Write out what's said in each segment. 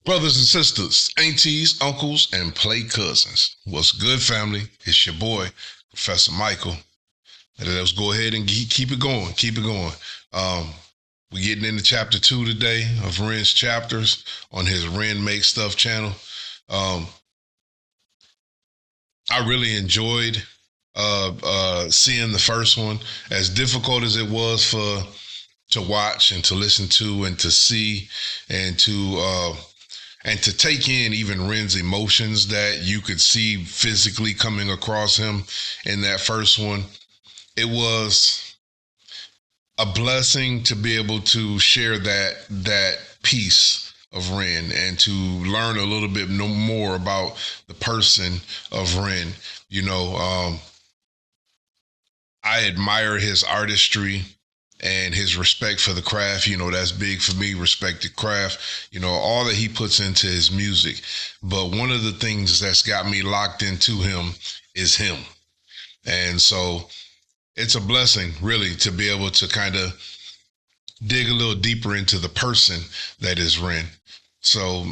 Brothers and sisters, aunties, uncles, and play cousins. What's good, family? It's your boy, Professor Michael. Let's go ahead and keep it going. Keep it going. We're getting into chapter 2 today of Ren's chapters on his Ren Make Stuff channel. I really enjoyed seeing the first one. As difficult as it was to watch and to listen to and to see and to take in even Ren's emotions that you could see physically coming across him in that first one. It was a blessing to be able to share that piece of Ren and to learn a little bit more about the person of Ren. You know, I admire his artistry and his respect for the craft. You know, that's big for me, respected craft, you know, all that he puts into his music. But one of the things that's got me locked into him is him. And so it's a blessing, really, to be able to kind of dig a little deeper into the person that is Ren. So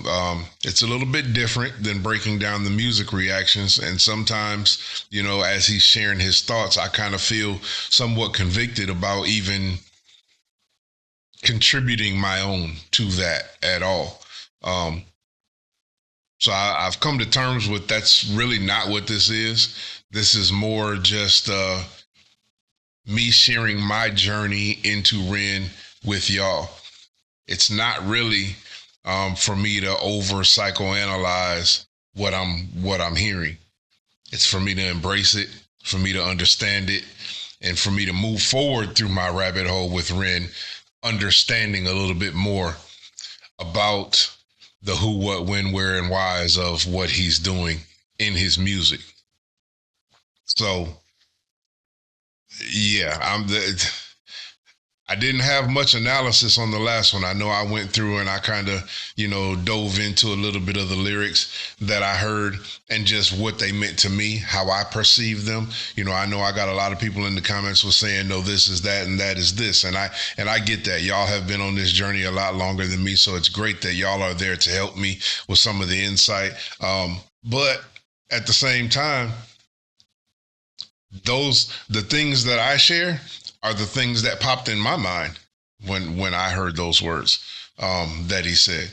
it's a little bit different than breaking down the music reactions. And sometimes, you know, as he's sharing his thoughts, I kind of feel somewhat convicted about even contributing my own to that at all. So I've come to terms with that's really not what this is. This is more just me sharing my journey into Ren with y'all. It's not really for me to over psychoanalyze what I'm hearing. It's for me to embrace it, for me to understand it, and for me to move forward through my rabbit hole with Ren, understanding a little bit more about the who, what, when, where, and whys of what he's doing in his music. So, yeah, I didn't have much analysis on the last one. I know I went through and I kind of, you know, dove into a little bit of the lyrics that I heard and just what they meant to me, how I perceived them. You know I got a lot of people in the comments was saying, no, this is that and that is this. And I get that. Y'all have been on this journey a lot longer than me. So it's great that y'all are there to help me with some of the insight. But at the same time, the things that I share are the things that popped in my mind when I heard those words that he said.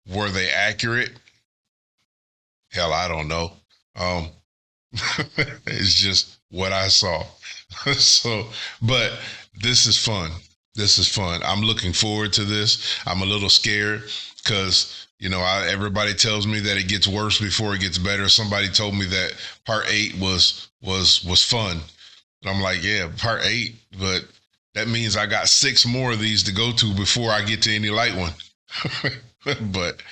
Were they accurate? Hell, I don't know. It's just what I saw. So, but this is fun. This is fun. I'm looking forward to this. I'm a little scared because, you know, everybody tells me that it gets worse before it gets better. Somebody told me that part 8 was fun. And I'm like, yeah, part 8, but that means I got 6 more of these to go to before I get to any light one. But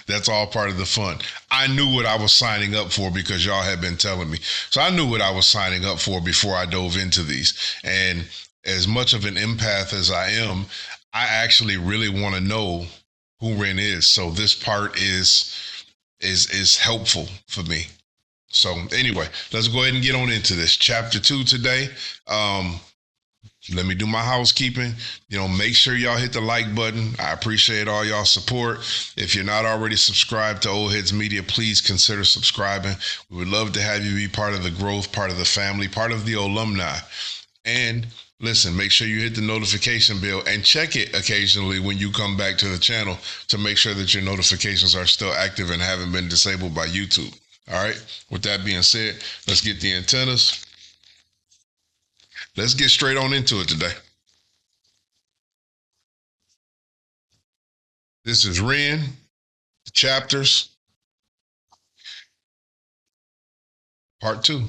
that's all part of the fun. I knew what I was signing up for because y'all had been telling me. So I knew what I was signing up for before I dove into these. And as much of an empath as I am, I actually really want to know who Ren is. So this part is helpful for me. So anyway, let's go ahead and get on into this. Chapter 2 today. Let me do my housekeeping. You know, make sure y'all hit the like button. I appreciate all y'all support. If you're not already subscribed to Old Heads Media, please consider subscribing. We would love to have you be part of the growth, part of the family, part of the alumni. And listen, make sure you hit the notification bell and check it occasionally when you come back to the channel to make sure that your notifications are still active and haven't been disabled by YouTube. All right. With that being said, let's get the antennas. Let's get straight on into it today. This is Ren, the chapters, part 2.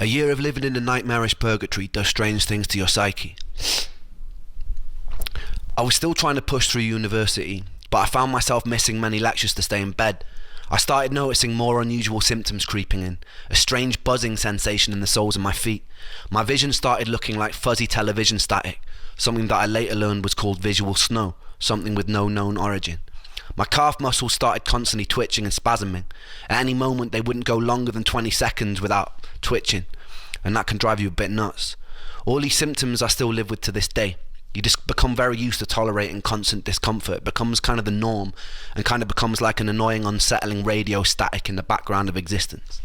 A year of living in a nightmarish purgatory does strange things to your psyche. I was still trying to push through university, but I found myself missing many lectures to stay in bed. I started noticing more unusual symptoms creeping in, a strange buzzing sensation in the soles of my feet. My vision started looking like fuzzy television static, something that I later learned was called visual snow. something with no known origin. My calf muscles started constantly twitching and spasming. At any moment they wouldn't go longer than 20 seconds without twitching, and that can drive you a bit nuts. All these symptoms I still live with to this day. You just become very used to tolerating constant discomfort. It becomes kind of the norm and kind of becomes like an annoying, unsettling radio static in the background of existence.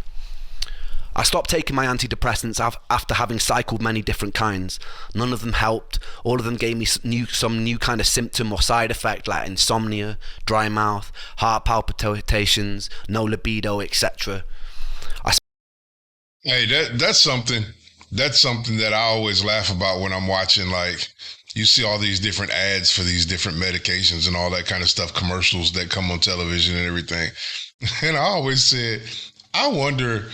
I stopped taking my antidepressants after having cycled many different kinds. None of them helped. All of them gave me some new kind of symptom or side effect, like insomnia, dry mouth, heart palpitations, no libido, etc. Hey, that's something. That's something that I always laugh about when I'm watching, like, you see all these different ads for these different medications and all that kind of stuff, commercials that come on television and everything. And I always said, I wonder,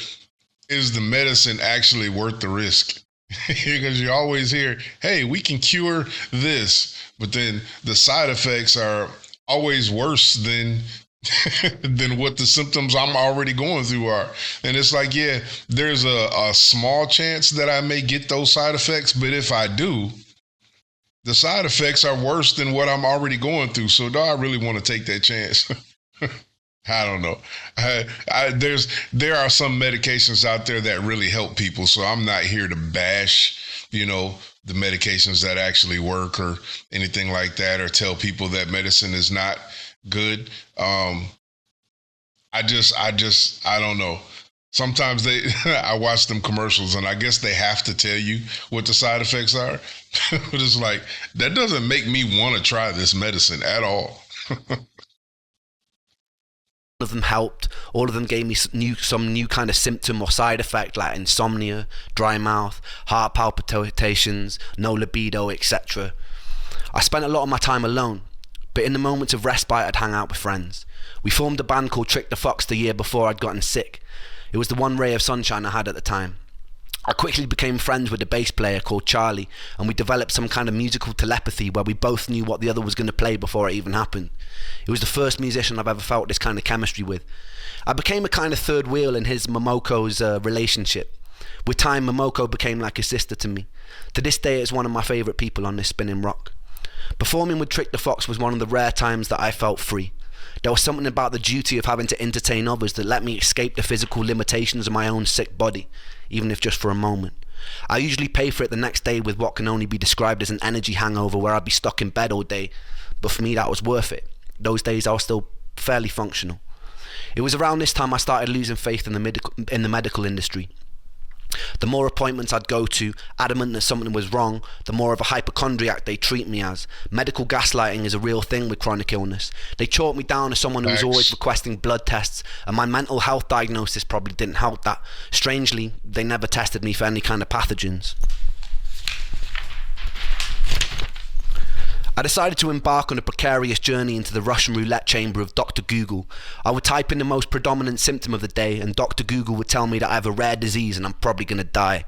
is the medicine actually worth the risk? Because you always hear, hey, we can cure this, but then the side effects are always worse than than what the symptoms I'm already going through are. And it's like, yeah, there's a small chance that I may get those side effects, but if I do, the side effects are worse than what I'm already going through. So do I really want to take that chance? I don't know. There are some medications out there that really help people. So I'm not here to bash, the medications that actually work or anything like that, or tell people that medicine is not good. I don't know. Sometimes I watch them commercials and I guess they have to tell you what the side effects are. But it's like, that doesn't make me want to try this medicine at all. Of them helped. All of them gave me some new kind of symptom or side effect, like insomnia, dry mouth, heart palpitations, no libido, etc. I spent a lot of my time alone, but in the moments of respite I'd hang out with friends. We formed a band called Trick the Fox the year before I'd gotten sick. It was the one ray of sunshine I had at the time. I quickly became friends with a bass player called Charlie, and we developed some kind of musical telepathy where we both knew what the other was going to play before it even happened. It was the first musician I've ever felt this kind of chemistry with. I became a kind of third wheel in his Momoko's relationship. With time, Momoko became like a sister to me. To this day, it's one of my favourite people on this spinning rock. Performing with Trick the Fox was one of the rare times that I felt free. There was something about the duty of having to entertain others that let me escape the physical limitations of my own sick body, even if just for a moment. I usually pay for it the next day with what can only be described as an energy hangover where I'd be stuck in bed all day, but for me that was worth it. Those days I was still fairly functional. It was around this time I started losing faith in the medical industry. The more appointments I'd go to, adamant that something was wrong, the more of a hypochondriac they treat me as. Medical gaslighting is a real thing with chronic illness. They chalk me down as someone who was always requesting blood tests, and my mental health diagnosis probably didn't help that. Strangely, they never tested me for any kind of pathogens. I decided to embark on a precarious journey into the Russian roulette chamber of Dr. Google. I would type in the most predominant symptom of the day, and Dr. Google would tell me that I have a rare disease and I'm probably going to die.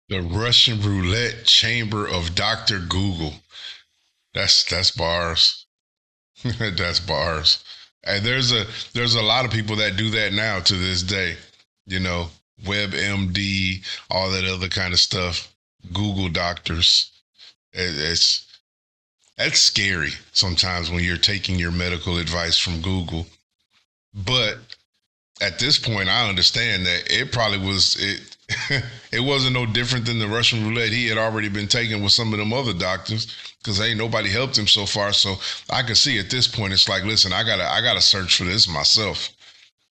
The Russian roulette chamber of Dr. Google. That's bars. That's bars. And there's a lot of people that do that now to this day. WebMD, all that other kind of stuff. Google doctors. That's scary sometimes when you're taking your medical advice from Google. But at this point, I understand that it probably was it. It wasn't no different than the Russian roulette he had already been taking with some of them other doctors, because ain't nobody helped him so far. So I can see at this point, it's like, listen, I gotta search for this myself.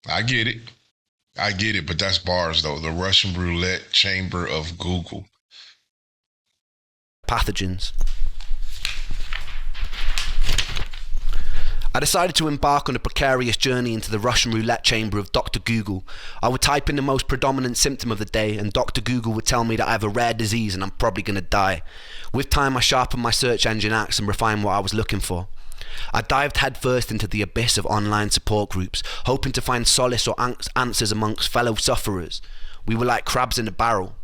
I get it, but that's bars though. The Russian roulette chamber of Google. Pathogens. I decided to embark on a precarious journey into the Russian roulette chamber of Dr. Google. I would type in the most predominant symptom of the day, and Dr. Google would tell me that I have a rare disease and I'm probably going to die. With time, I sharpened my search engine axe and refined what I was looking for. I dived headfirst into the abyss of online support groups, hoping to find solace or answers amongst fellow sufferers. We were like crabs in a barrel.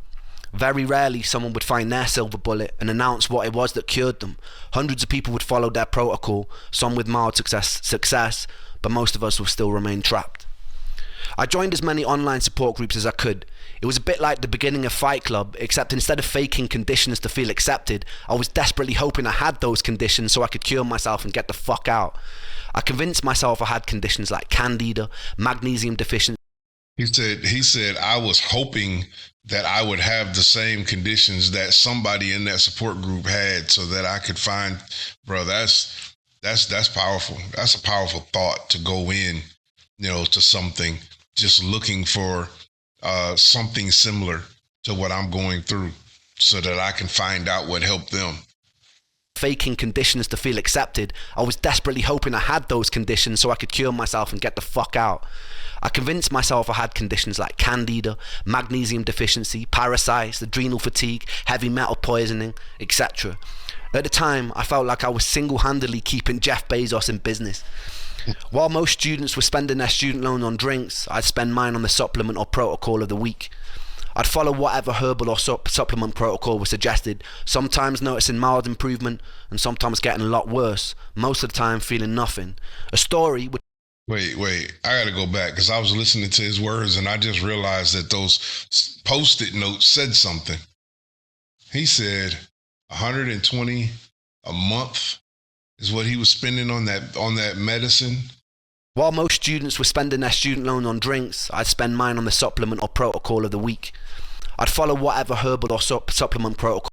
Very rarely someone would find their silver bullet and announce what it was that cured them. Hundreds of people would follow their protocol, some with mild success, but most of us will still remain trapped. I joined as many online support groups as I could. It was a bit like the beginning of Fight Club, except instead of faking conditions to feel accepted, I was desperately hoping I had those conditions so I could cure myself and get the fuck out. I convinced myself I had conditions like candida, magnesium deficiency. He said I was hoping that I would have the same conditions that somebody in that support group had so that I could find, bro, that's powerful. That's a powerful thought to go in, to something just looking for something similar to what I'm going through so that I can find out what helped them. Faking conditions to feel accepted, I was desperately hoping I had those conditions so I could cure myself and get the fuck out. I convinced myself I had conditions like candida, magnesium deficiency, parasites, adrenal fatigue, heavy metal poisoning, etc. At the time, I felt like I was single-handedly keeping Jeff Bezos in business. While most students were spending their student loan on drinks, I'd spend mine on the supplement or protocol of the week. I'd follow whatever herbal or supplement protocol was suggested, sometimes noticing mild improvement and sometimes getting a lot worse, most of the time feeling nothing. A story would... Wait, I gotta go back because I was listening to his words and I just realized that those post-it notes said something. He said 120 a month is what he was spending on that medicine. While most students were spending their student loan on drinks, I'd spend mine on the supplement or protocol of the week. I'd follow whatever herbal or supplement protocol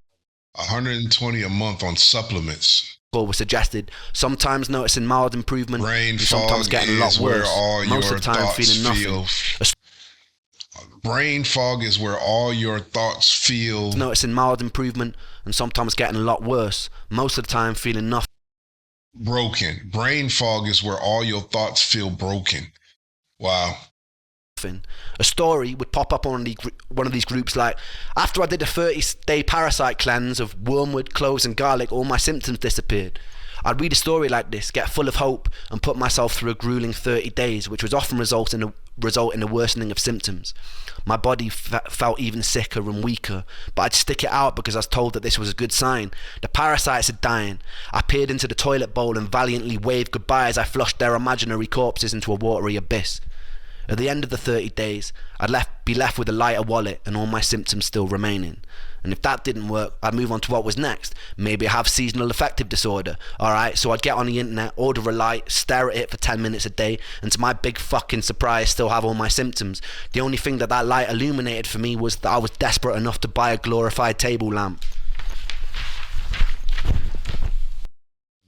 120 a month on supplements. was suggested, sometimes noticing mild improvement, Brain sometimes fog getting a lot is where worse, all most your of the time thoughts feeling feel. nothing. Brain fog is where all your thoughts feel. Noticing mild improvement and sometimes getting a lot worse, most of the time feeling nothing. Broken. Brain fog is where all your thoughts feel broken. Wow. A story would pop up on one of these groups like, after I did a 30-day parasite cleanse of wormwood, cloves and garlic, all my symptoms disappeared. I'd read a story like this, get full of hope and put myself through a grueling 30 days, which would often result in a worsening of symptoms. My body felt even sicker and weaker, but I'd stick it out because I was told that this was a good sign. The parasites are dying. I peered into the toilet bowl and valiantly waved goodbye as I flushed their imaginary corpses into a watery abyss. At the end of the 30 days, I'd be left with a lighter wallet and all my symptoms still remaining. And if that didn't work, I'd move on to what was next. Maybe I have seasonal affective disorder. Alright, so I'd get on the internet, order a light, stare at it for 10 minutes a day, and to my big fucking surprise, still have all my symptoms. The only thing that light illuminated for me was that I was desperate enough to buy a glorified table lamp.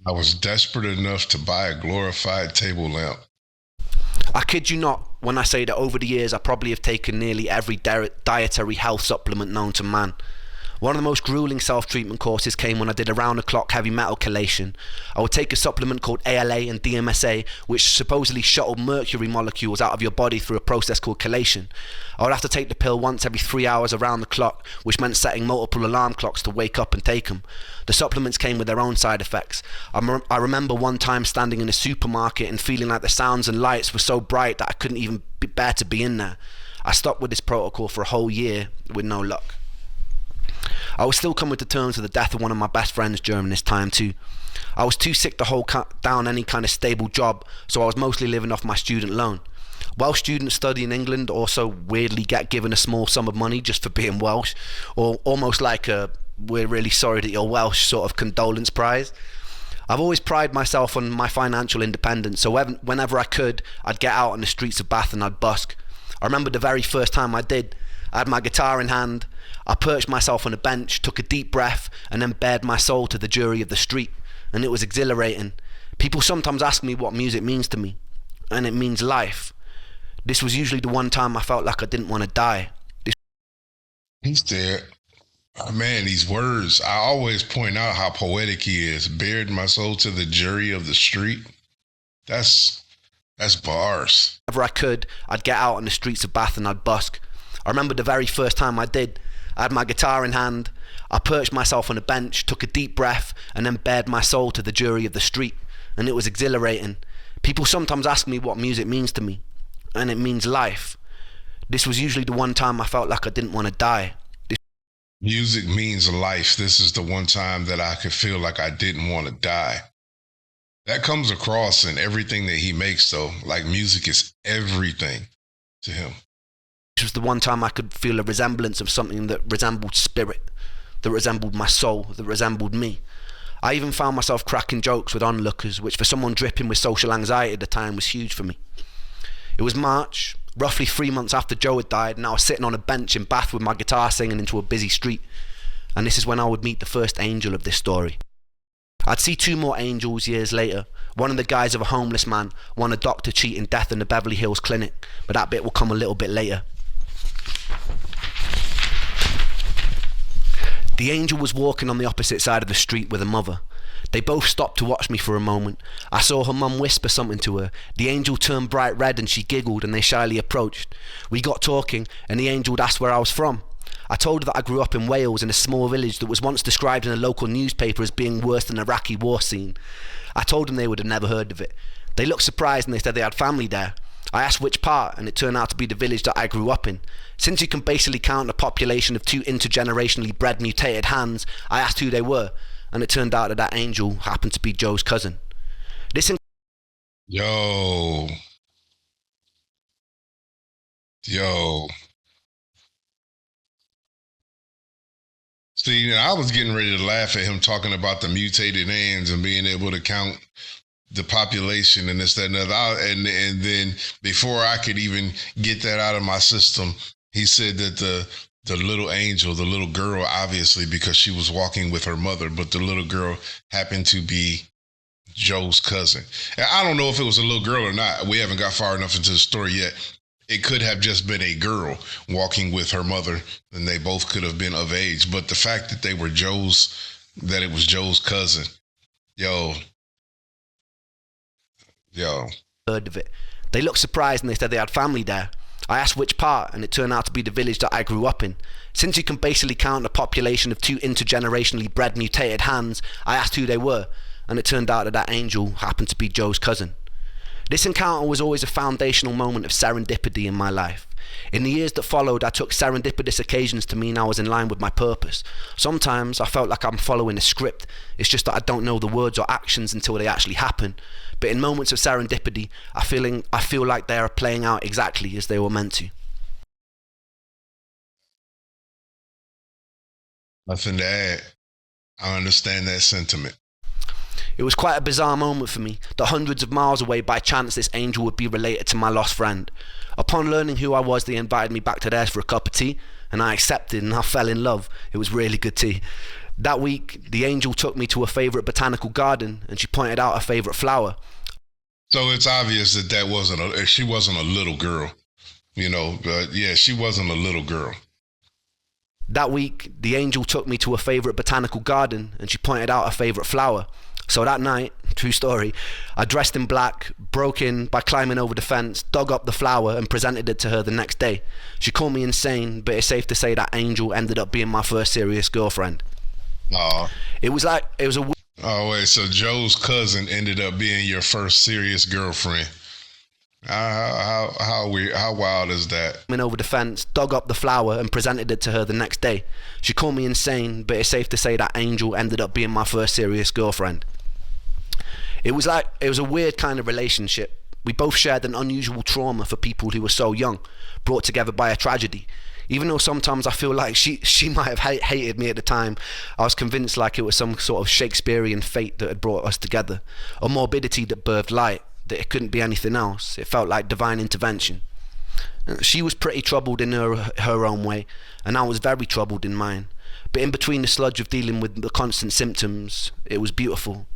I was desperate enough to buy a glorified table lamp. I kid you not when I say that over the years I probably have taken nearly every dietary health supplement known to man. One of the most grueling self-treatment courses came when I did a round-the-clock heavy metal chelation. I would take a supplement called ALA and DMSA, which supposedly shuttled mercury molecules out of your body through a process called chelation. I would have to take the pill once every 3 hours around the clock, which meant setting multiple alarm clocks to wake up and take them. The supplements came with their own side effects. I remember one time standing in a supermarket and feeling like the sounds and lights were so bright that I couldn't even bear to be in there. I stopped with this protocol for a whole year with no luck. I was still coming to terms with the death of one of my best friends during this time too. I was too sick to hold down any kind of stable job, so I was mostly living off my student loan. Welsh students study in England also weirdly get given a small sum of money just for being Welsh, or almost like a "we're really sorry that you're Welsh" sort of condolence prize. I've always prided myself on my financial independence, so whenever I could, I'd get out on the streets of Bath and I'd busk. I remember the very first time I did. I had my guitar in hand, I perched myself on a bench, took a deep breath, and then bared my soul to the jury of the street, and it was exhilarating. People sometimes ask me what music means to me, and it means life. This was usually the one time I felt like I didn't want to die. He's dead. Oh, man, these words. I always point out how poetic he is. Bared my soul to the jury of the street. That's bars. Whenever I could, I'd get out on the streets of Bath and I'd busk. I remember the very first time I did. I had my guitar in hand, I perched myself on a bench, took a deep breath, and then bared my soul to the jury of the street, and it was exhilarating. People sometimes ask me what music means to me, and it means life. This was usually the one time I felt like I didn't want to die. Music means life. This is the one time that I could feel like I didn't want to die. That comes across in everything that he makes, though. Like, music is everything. to him. Which was the one time I could feel a resemblance of something that resembled spirit, that resembled my soul, that resembled me. I even found myself cracking jokes with onlookers, which for someone dripping with social anxiety at the time was huge for me. It was March, roughly 3 months after Joe had died, and I was sitting on a bench in Bath with my guitar singing into a busy street. And this is when I would meet the first angel of this story. I'd see 2 more angels years later, one in the guise of a homeless man, one a doctor cheating death in the Beverly Hills clinic, but that bit will come a little bit later. The angel was walking on the opposite side of the street with a mother. They both stopped to watch me for a moment. I saw her mum whisper something to her. The angel turned bright red and she giggled and they shyly approached. We got talking and the angel asked where I was from. I told her that I grew up in Wales in a small village that was once described in a local newspaper as being worse than an Iraqi war scene. I told them they would have never heard of it. They looked surprised and they said they had family there. I asked which part, and it turned out to be the village that I grew up in. Since you can basically count a population of 2 intergenerationally bred mutated hands, I asked who they were, and it turned out that that angel happened to be Joe's cousin. This Yo. See, I was getting ready to laugh at him talking about the mutated hands and being able to count the population and this, that, and other. And then before I could even get that out of my system, he said that the little angel, the little girl, obviously because she was walking with her mother, but the little girl happened to be Joe's cousin. And I don't know if it was a little girl or not. We haven't got far enough into the story yet. It could have just been a girl walking with her mother, and they both could have been of age. But the fact that that it was Joe's cousin, yo. heard of it. They looked surprised and they said they had family there. I asked which part, and it turned out to be the village that I grew up in. Since you can basically count a population of 2 intergenerationally bred mutated hands, I asked who they were, and it turned out that that angel happened to be Joe's cousin. This encounter was always a foundational moment of serendipity in my life. In the years that followed, I took serendipitous occasions to mean I was in line with my purpose. Sometimes I felt like I'm following a script. It's just that I don't know the words or actions until they actually happen. But in moments of serendipity, I feel like they are playing out exactly as they were meant to. Nothing to add. I understand that sentiment. It was quite a bizarre moment for me, that hundreds of miles away by chance this angel would be related to my lost friend. Upon learning who I was, they invited me back to theirs for a cup of tea, and I accepted and I fell in love. It was really good tea. That week, the angel took me to a favourite botanical garden, and she pointed out a favourite flower. So it's obvious that she wasn't a little girl. Yeah, she wasn't a little girl. That week, the angel took me to a favourite botanical garden, and she pointed out a favourite flower. So that night, true story, I dressed in black, broke in by climbing over the fence, dug up the flower and presented it to her the next day. She called me insane, but it's safe to say that angel ended up being my first serious girlfriend. Oh. It was a Oh wait, so Joe's cousin ended up being your first serious girlfriend. How wild is that? Over the fence, dug up the flower and presented it to her the next day. She called me insane, but it's safe to say that angel ended up being my first serious girlfriend. It was a weird kind of relationship. We both shared an unusual trauma for people who were so young, brought together by a tragedy. Even though sometimes I feel like she might have hated me at the time, I was convinced like it was some sort of Shakespearean fate that had brought us together, a morbidity that birthed light, that it couldn't be anything else. It felt like divine intervention. She was pretty troubled in her own way, and I was very troubled in mine. But in between the sludge of dealing with the constant symptoms, it was beautiful.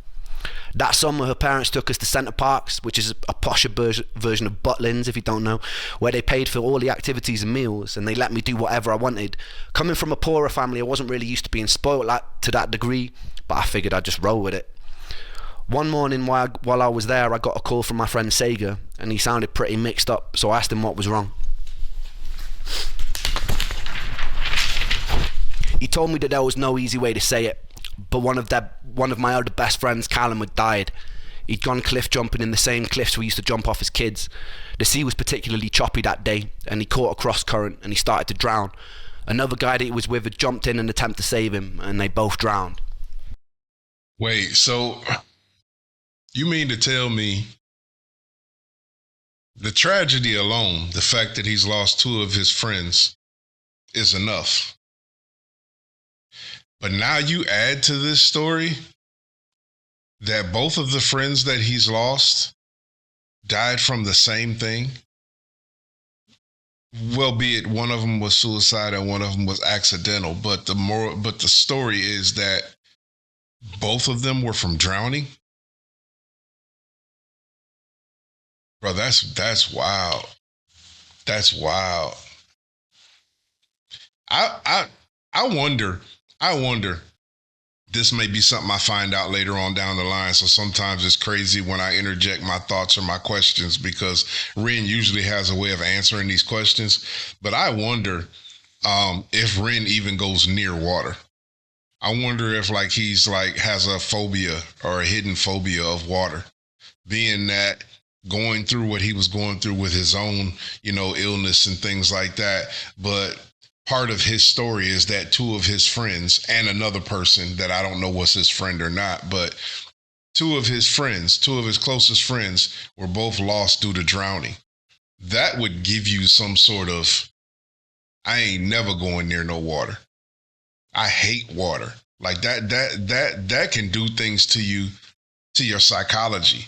That summer, her parents took us to Centre Parks, which is a posher version of Butlins, if you don't know, where they paid for all the activities and meals, and they let me do whatever I wanted. Coming from a poorer family, I wasn't really used to being spoiled to that degree, but I figured I'd just roll with it. One morning while I was there, I got a call from my friend Sega, and he sounded pretty mixed up, so I asked him what was wrong. He told me that there was no easy way to say it, but one of my other best friends, Callum, had died. He'd gone cliff jumping in the same cliffs we used to jump off as kids. The sea was particularly choppy that day, and he caught a cross current and he started to drown. Another guy that he was with had jumped in an attempt to save him, and they both drowned. Wait, so you mean to tell me The tragedy alone, the fact that he's lost two of his friends, is enough. But now you add to this story that both of the friends that he's lost died from the same thing. Well, be it one of them was suicide and one of them was accidental, but the story is that both of them were from drowning. Bro, that's wild. That's wild. I I I wonder. I wonder. This may be something I find out later on down the line. So sometimes it's crazy when I interject my thoughts or my questions because Ren usually has a way of answering these questions. But I wonder if Ren even goes near water. I wonder if like he's like has a phobia or a hidden phobia of water, being that going through what he was going through with his own, illness and things like that. But part of his story is that two of his friends and another person that I don't know was his friend or not, but two of his friends, two of his closest friends were both lost due to drowning. That would give you some sort of, I ain't never going near no water. I hate water. Like that can do things to you, to your psychology.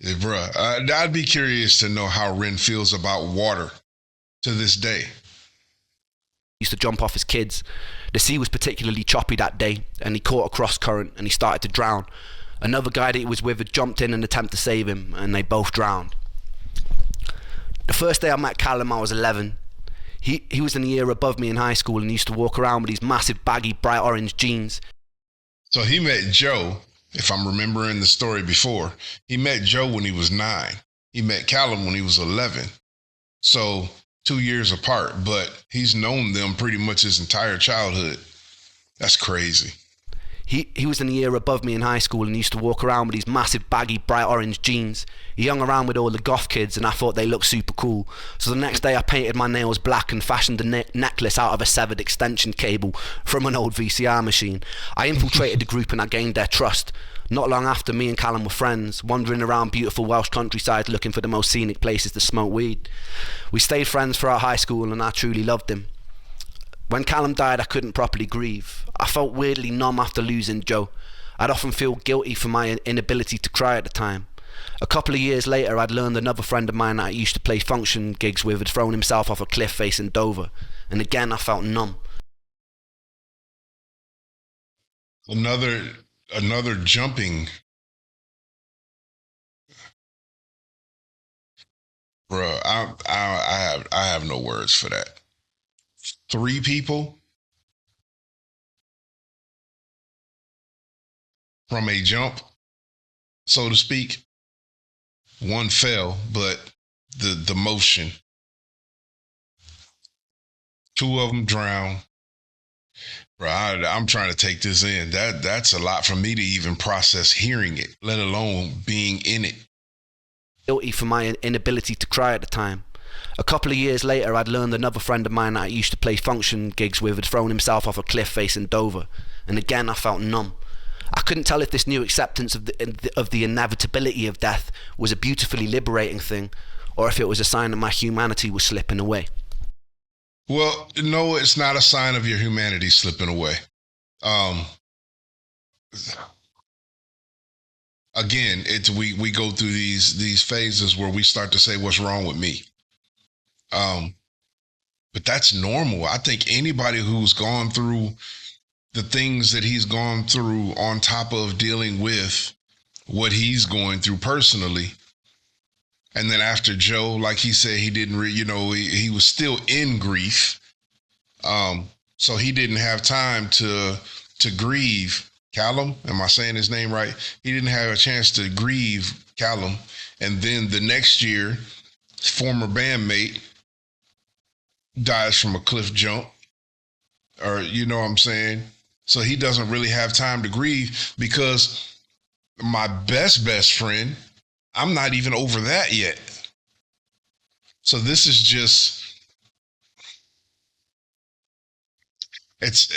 Bruh, I'd be curious to know how Ren feels about water to this day. Used to jump off his kids. The sea was particularly choppy that day, and he caught a cross current and he started to drown. Another guy that he was with had jumped in an attempt to save him, and they both drowned. The first day I met Callum, I was 11. He was in a year above me in high school and used to walk around with these massive baggy bright orange jeans. So he met Joe, if I'm remembering the story before, he met Joe when he was 9. He met Callum when he was 11. So 2 years apart, but he's known them pretty much his entire childhood. That's crazy. He was in a year above me in high school and used to walk around with these massive baggy bright orange jeans. He hung around with all the goth kids and I thought they looked super cool. So the next day I painted my nails black and fashioned a necklace out of a severed extension cable from an old VCR machine. I infiltrated the group and I gained their trust. Not long after, me and Callum were friends, wandering around beautiful Welsh countryside looking for the most scenic places to smoke weed. We stayed friends throughout high school and I truly loved him. When Callum died, I couldn't properly grieve. I felt weirdly numb after losing Joe. I'd often feel guilty for my inability to cry at the time. A couple of years later, I'd learned another friend of mine that I used to play function gigs with had thrown himself off a cliff face in Dover. And again, I felt numb. Another jumping, bro. I have no words for that. 3 people from a jump, so to speak. One fell, but the motion. Two of them drowned. Bro, I'm trying to take this in. That's a lot for me to even process hearing it, let alone being in it. Guilty for my inability to cry at the time. A couple of years later, I'd learned another friend of mine that I used to play function gigs with had thrown himself off a cliff face in Dover. And again, I felt numb. I couldn't tell if this new acceptance of the inevitability of death was a beautifully liberating thing, or if it was a sign that my humanity was slipping away. Well, no, it's not a sign of your humanity slipping away. Um, Again, it's we go through these phases where we start to say, "What's wrong with me?" Um, but that's normal. I think anybody who's gone through the things that he's gone through, on top of dealing with what he's going through personally, and then after Joe, like he said, he didn't, he was still in grief. So he didn't have time to grieve Callum. Am I saying his name right? He didn't have a chance to grieve Callum, and then the next year, his former bandmate dies from a cliff jump, or you know what I'm saying. So he doesn't really have time to grieve because my best friend, I'm not even over that yet. So this is just, it's,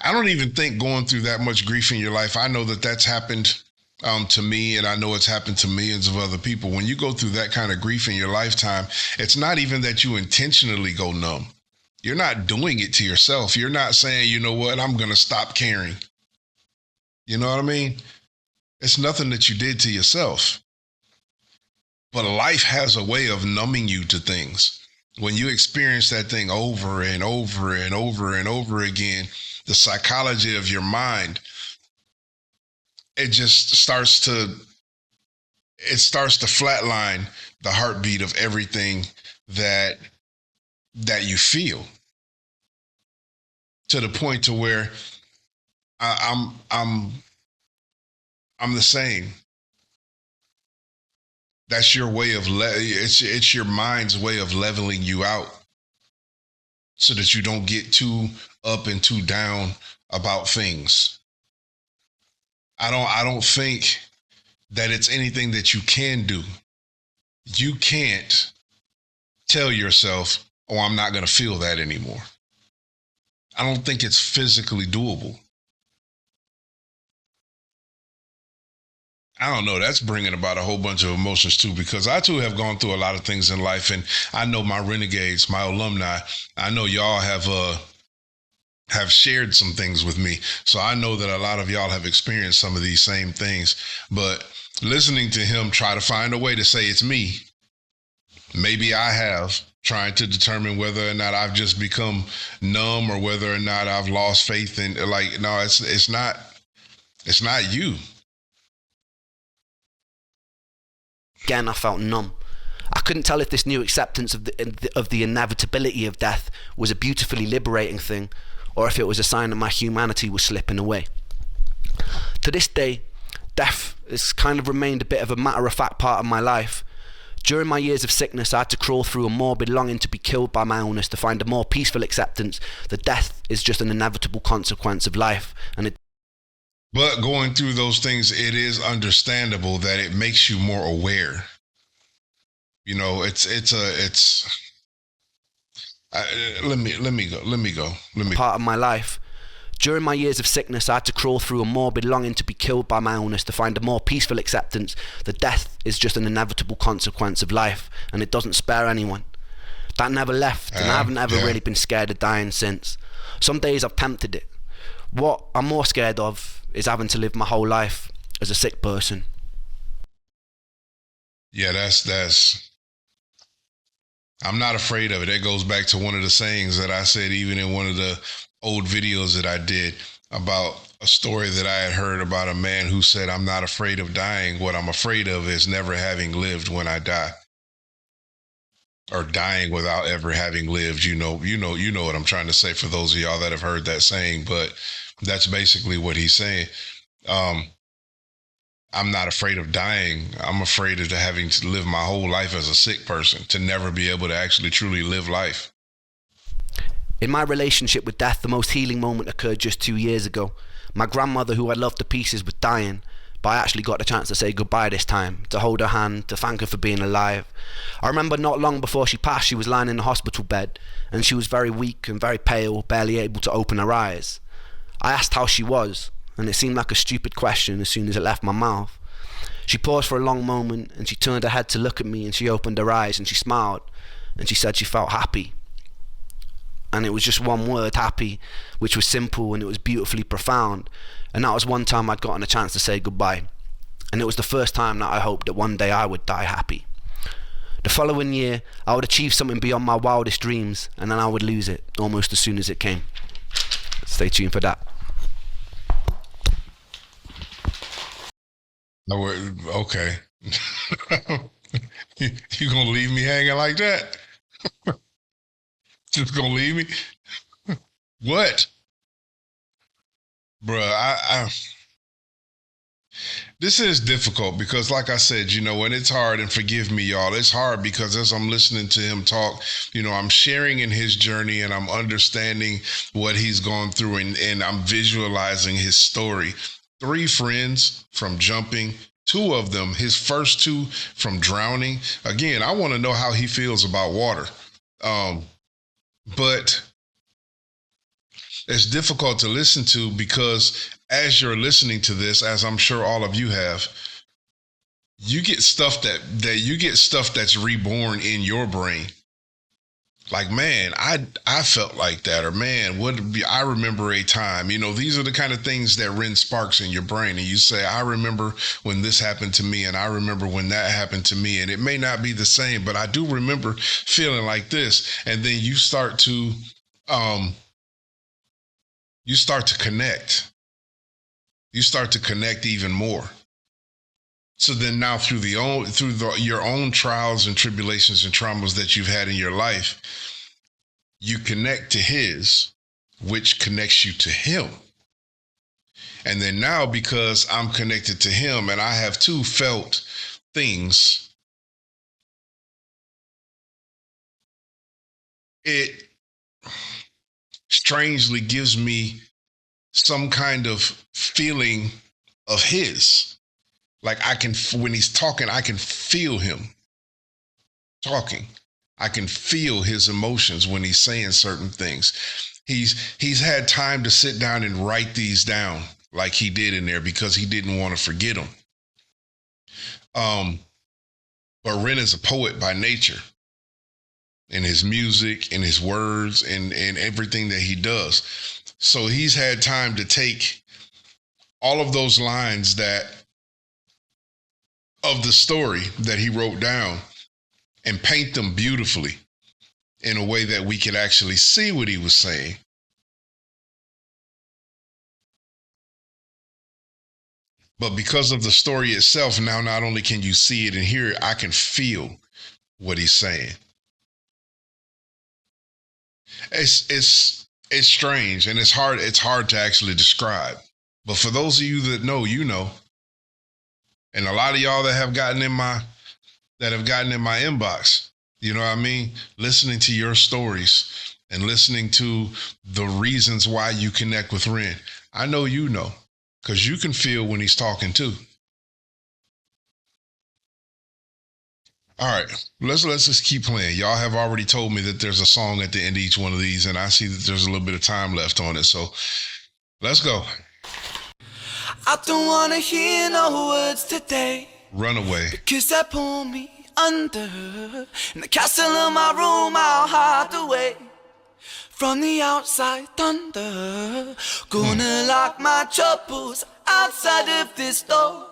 I don't even think going through that much grief in your life. I know that that's happened to me, and I know it's happened to millions of other people. When you go through that kind of grief in your lifetime, it's not even that you intentionally go numb. You're not doing it to yourself. You're not saying, you know what, I'm going to stop caring. You know what I mean? It's nothing that you did to yourself. But life has a way of numbing you to things. When you experience that thing over and over and over and over again, the psychology of your mind, it just starts to flatline the heartbeat of everything that you feel, to the point to where I'm the same. That's your way of it's your mind's way of leveling you out, so that you don't get too up and too down about things. I don't think that it's anything that you can do. You can't tell yourself, "Oh, I'm not going to feel that anymore." I don't think it's physically doable. I don't know. That's bringing about a whole bunch of emotions too, because I too have gone through a lot of things in life, and I know my renegades, my alumni. I know y'all have shared some things with me, so I know that a lot of y'all have experienced some of these same things. But listening to him try to find a way to say it's me, maybe I have, trying to determine whether or not I've just become numb or whether or not I've lost faith in, like, no, it's not you. Again, I felt numb. I couldn't tell if this new acceptance of the inevitability of death was a beautifully liberating thing, or if it was a sign that my humanity was slipping away. To this day, death has kind of remained a bit of a matter-of-fact part of my life. During my years of sickness, I had to crawl through a morbid longing to be killed by my illness to find a more peaceful acceptance that death is just an inevitable consequence of life, But going through those things, it is understandable that it makes you more aware. You know, let me go. part of my life. During my years of sickness, I had to crawl through a morbid longing to be killed by my illness to find a more peaceful acceptance that death is just an inevitable consequence of life, and it doesn't spare anyone. That never left, and I haven't ever really been scared of dying since. Some days I've tempted it. What I'm more scared of is having to live my whole life as a sick person. Yeah, that's. I'm not afraid of it. That goes back to one of the sayings that I said, even in one of the old videos that I did, about a story that I had heard about a man who said, "I'm not afraid of dying. What I'm afraid of is never having lived when I die, or dying without ever having lived." You know what I'm trying to say, for those of y'all that have heard that saying. But that's basically what he's saying. I'm not afraid of dying. I'm afraid of having to live my whole life as a sick person, to never be able to actually truly live life. In my relationship with death, the most healing moment occurred just 2 years ago. My grandmother, who I loved to pieces, was dying, but I actually got the chance to say goodbye this time, to hold her hand, to thank her for being alive. I remember not long before she passed, she was lying in the hospital bed, and she was very weak and very pale, barely able to open her eyes. I asked how she was, and it seemed like a stupid question as soon as it left my mouth. She paused for a long moment, and she turned her head to look at me, and she opened her eyes, and she smiled, and she said she felt happy. And it was just one word, happy, which was simple and it was beautifully profound. And that was one time I'd gotten a chance to say goodbye. And it was the first time that I hoped that one day I would die happy. The following year, I would achieve something beyond my wildest dreams, and then I would lose it almost as soon as it came. Stay tuned for that. Okay. You gonna leave me hanging like that? Just gonna leave me? What? Bruh, this is difficult because, like I said, and it's hard, and forgive me, y'all, it's hard because as I'm listening to him talk, I'm sharing in his journey and I'm understanding what he's gone through, and I'm visualizing his story. 3 friends from jumping, 2 of them, his first 2 from drowning. Again, I want to know how he feels about water. But It's difficult to listen to because as you're listening to this, as I'm sure all of you have, you get stuff that's reborn in your brain. Like, man, I felt like that, or man, I remember a time. These are the kind of things that rend sparks in your brain, and you say, I remember when this happened to me, and I remember when that happened to me, and it may not be the same, but I do remember feeling like this, and then you start to connect. You start to connect even more. So then now through your own trials and tribulations and traumas that you've had in your life, you connect to his, which connects you to him. And then now, because I'm connected to him and I have too felt things, it strangely gives me some kind of feeling of his. Like when he's talking, I can feel him talking. I can feel his emotions when he's saying certain things. He's had time to sit down and write these down like he did in there because he didn't want to forget them. But Ren is a poet by nature in his music, in his words, and everything that he does. So he's had time to take all of those lines of the story that he wrote down and paint them beautifully in a way that we could actually see what he was saying. But because of the story itself, now not only can you see it and hear it, I can feel what he's saying. It's strange and it's hard to actually describe. But for those of you that know, you know. And a lot of y'all that have gotten in my inbox, you know what I mean? Listening to your stories and listening to the reasons why you connect with Ren. I know you know, because you can feel when he's talking too. All right, let's just keep playing. Y'all have already told me that there's a song at the end of each one of these, and I see that there's a little bit of time left on it. So let's go. I don't wanna hear no words today. Runaway. Because they pull me under. In the castle of my room I'll hide away from the outside thunder. Gonna lock my troubles outside of this door.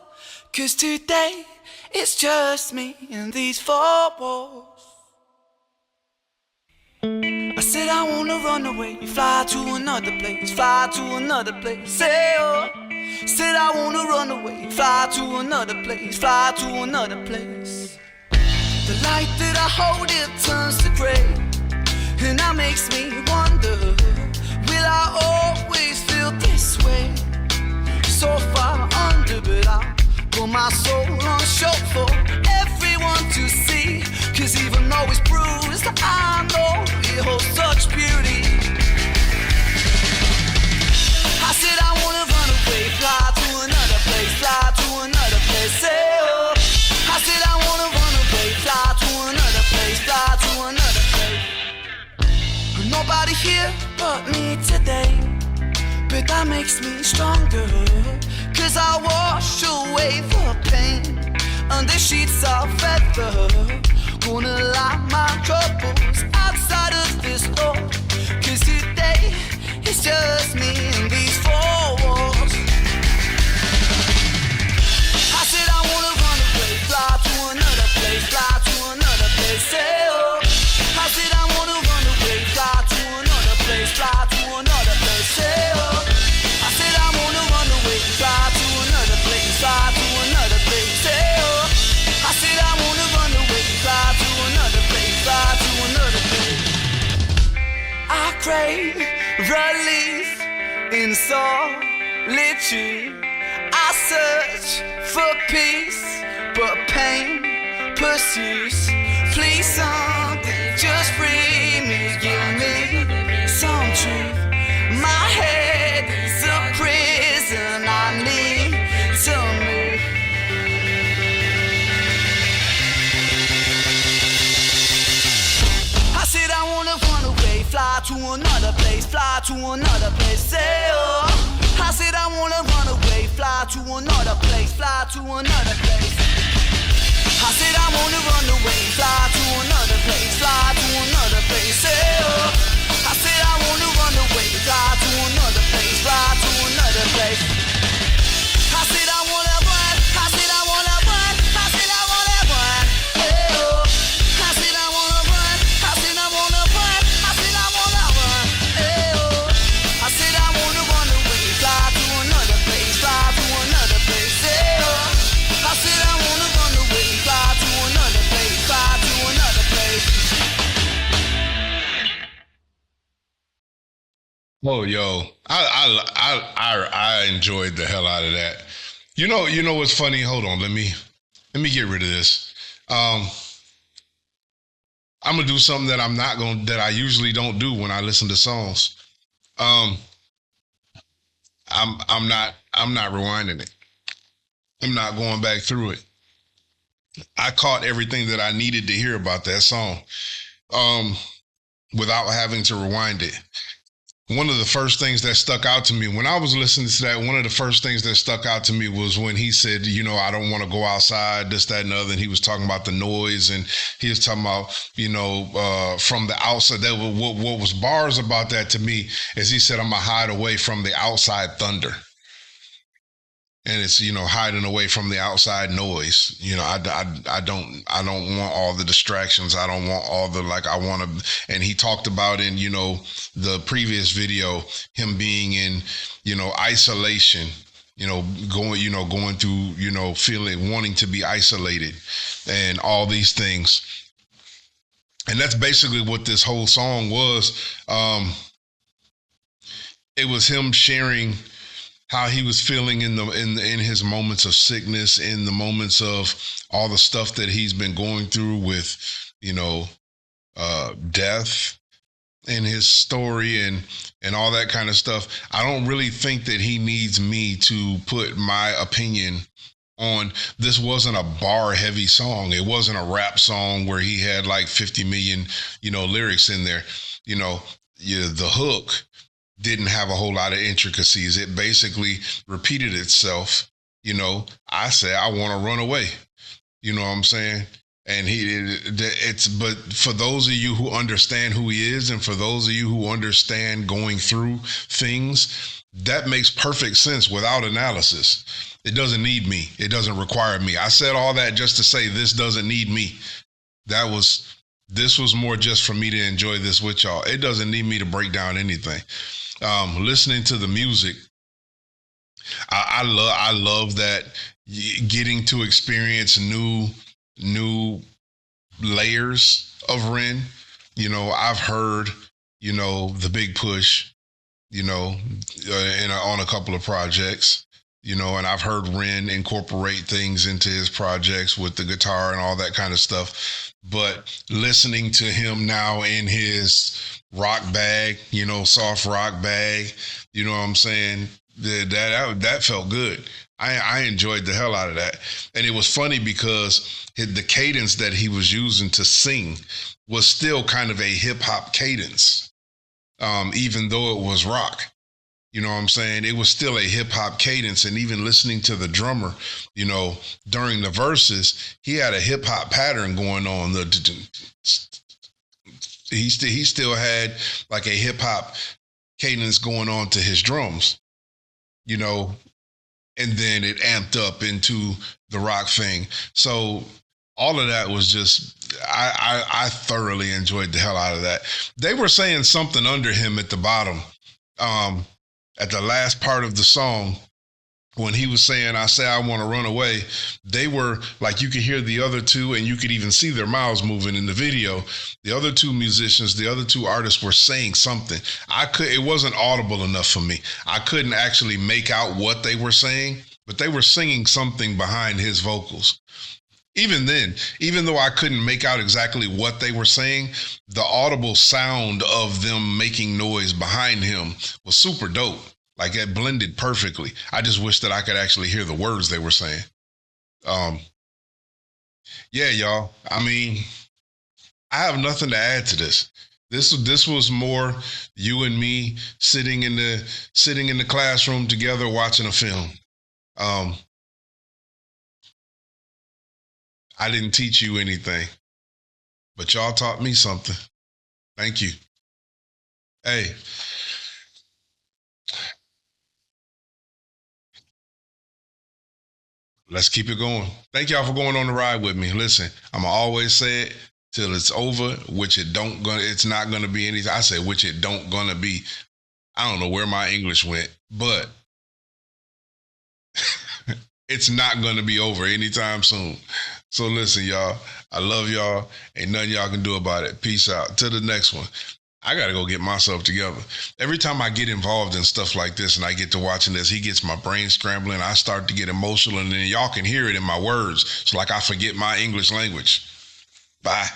Cause today it's just me and these four walls. I said I wanna run away, fly to another place, fly to another place. Say oh. Said I wanna run away, fly to another place, fly to another place. The light that I hold, it turns to gray, and that makes me wonder, will I always feel this way? So far under, but I put my soul on show for everyone to see. Cause even though it's bruised, I know it holds such beauty. I said I wanna run away, fly to another place, fly to another place, say oh. I said I wanna run away, fly to another place, fly to another place. Nobody here but me today, but that makes me stronger. Cause I wash away the pain under sheets of feather. Gonna lock my troubles outside of this door. Cause today it's just me and these four walls. I said I wanna run away, fly to another place, fly to another place, say oh. I said I wanna run away, fly to another place, fly to another place, say oh. I said I wanna run away, fly to another place, fly to another place, say oh. I said I wanna run away, fly to another place, fly to another place. I crave relief in solitude. I search for peace, but pain pursues. Please something, just free me, give me some truth. My head is a prison, I need to move. I said I wanna run away, fly to another place, fly to another place. Say oh, I said I wanna run away, fly to another place, fly to another place. I said I wanna run away, fly to another place, fly to another place. Say oh, I said I wanna run away, fly to another place, fly to another place. I said I wanna run, I said I wanna run, I said I wanna run. Hey oh, I said I wanna run, I said I wanna run, I said I wanna run. Hey oh, I said I wanna run away, fly to another place, fly to another place. Hey oh, I said I wanna run away, fly to another place, fly to another place. Oh, yo, I enjoyed the hell out of that. You know what's funny? Hold on, let me get rid of this. I'm gonna do something that that I usually don't do when I listen to songs. Um, I'm not rewinding it. I'm not going back through it. I caught everything that I needed to hear about that song, without having to rewind it. One of the first things that stuck out to me when I was listening to that, one of the first things that stuck out to me was when he said, I don't want to go outside, this, that, and the other. And he was talking about the noise, and he was talking about, from the outside. That what was bars about that to me is he said, I'm going to hide away from the outside thunder. And it's, hiding away from the outside noise. I don't want all the distractions. I don't want all the, I want to. And he talked about in, the previous video, him being in, isolation, going through, feeling, wanting to be isolated and all these things. And that's basically what this whole song was. It was him sharing how he was feeling in his moments of sickness, in the moments of all the stuff that he's been going through with, death in his story and all that kind of stuff. I don't really think that he needs me to put my opinion on. This wasn't a bar heavy song. It wasn't a rap song where he had like 50 million, lyrics in there. The hook didn't have a whole lot of intricacies. It basically repeated itself. I say, I want to run away. You know what I'm saying? And but for those of you who understand who he is, and for those of you who understand going through things, that makes perfect sense without analysis. It doesn't need me. It doesn't require me. I said all that just to say this doesn't need me. This was more just for me to enjoy this with y'all. It doesn't need me to break down anything. Listening to the music, I love that, getting to experience new layers of Ren. I've heard, the Big Push, on a couple of projects, and I've heard Ren incorporate things into his projects with the guitar and all that kind of stuff. But listening to him now in his rock bag, soft rock bag, you know what I'm saying? That felt good. I enjoyed the hell out of that. And it was funny because the cadence that he was using to sing was still kind of a hip hop cadence, even though it was rock. You know what I'm saying? It was still a hip hop cadence. And even listening to the drummer, during the verses, he had a hip hop pattern going on. He still had like a hip hop cadence going on to his drums, and then it amped up into the rock thing. So all of that was just, I thoroughly enjoyed the hell out of that. They were saying something under him at the bottom, at the last part of the song, when he was saying, I say I want to run away. They were like, you could hear the other two, and you could even see their mouths moving in the video. The other two musicians, the other two artists were saying something. It wasn't audible enough for me. I couldn't actually make out what they were saying, but they were singing something behind his vocals. Even then, even though I couldn't make out exactly what they were saying, the audible sound of them making noise behind him was super dope. Like, it blended perfectly. I just wish that I could actually hear the words they were saying. Yeah, y'all. I mean, I have nothing to add to this. This was more you and me sitting in the classroom together watching a film. Um, I didn't teach you anything, but y'all taught me something. Thank you. Hey, let's keep it going. Thank y'all for going on the ride with me. Listen, I'ma always say it till it's over, which it's not gonna be anything. I say which it don't gonna be. I don't know where my English went, but it's not gonna be over anytime soon. So listen, y'all. I love y'all. Ain't nothing y'all can do about it. Peace out. To the next one. I gotta go get myself together. Every time I get involved in stuff like this and I get to watching this, he gets my brain scrambling. I start to get emotional, and then y'all can hear it in my words. It's like I forget my English language. Bye.